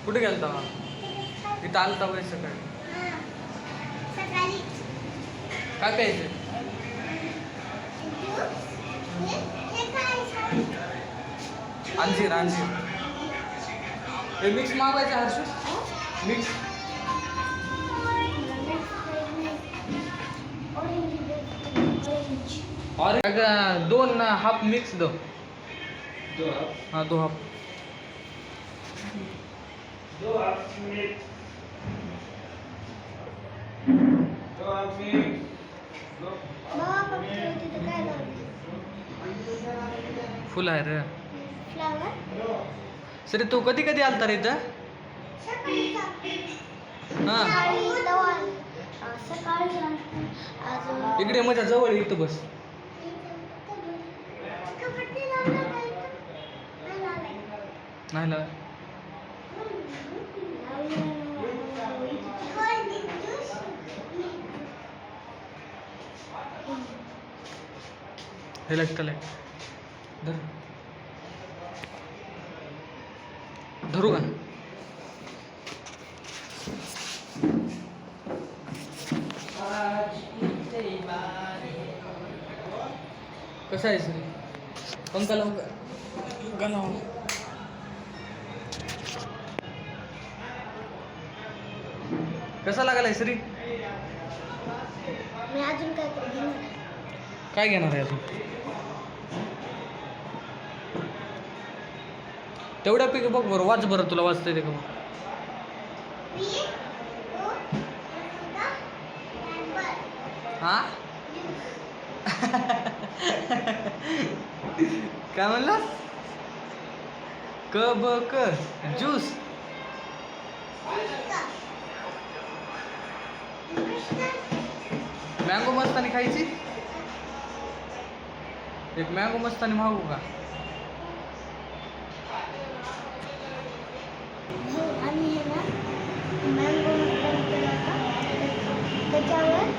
कुठे गेलता इथं आलता वय सकाळी काय प्यायचं अंजीर अंजीर हे मिक्स मागवायचं हर्षू मिक्स और दोन हाफ मिक्स दो हाँ दो हाफ फुल आहे रे सर तू कधी कधी आलता रे इथं हां इकडे माझ्या जवळ इथं बस नाही ना हे लागतं धर धरू का कसं आहे सर पंखा लावून पंखा लावून कसा लागलाय श्री मी अजून काय घेणार आहे अजून तेवढ्या पैकी बघ बरं वाच बरं तुला वाचता येते का मग हा काय म्हणलं क ब क ज्यूस मँगो मस्तानी खायची एक मँगो मस्तानी मागू का आम्ही हे ना मँगो त्याच्यावर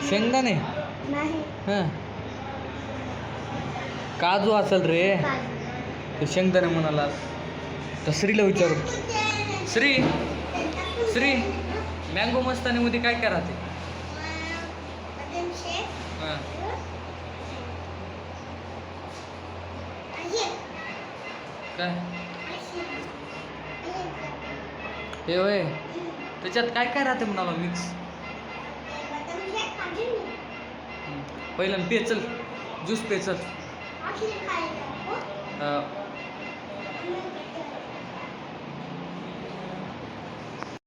शेंगदाणे नाही हां काजू असेल रे ते शेंगदाणे म्हणाला तर श्रीला विचारू श्री श्री मँगो मस्तानीमध्ये काय काय राहते हां काय हे होय त्याच्यात काय काय राहते म्हणाला मिक्स पहिलं पे चल ज्यूस पे चल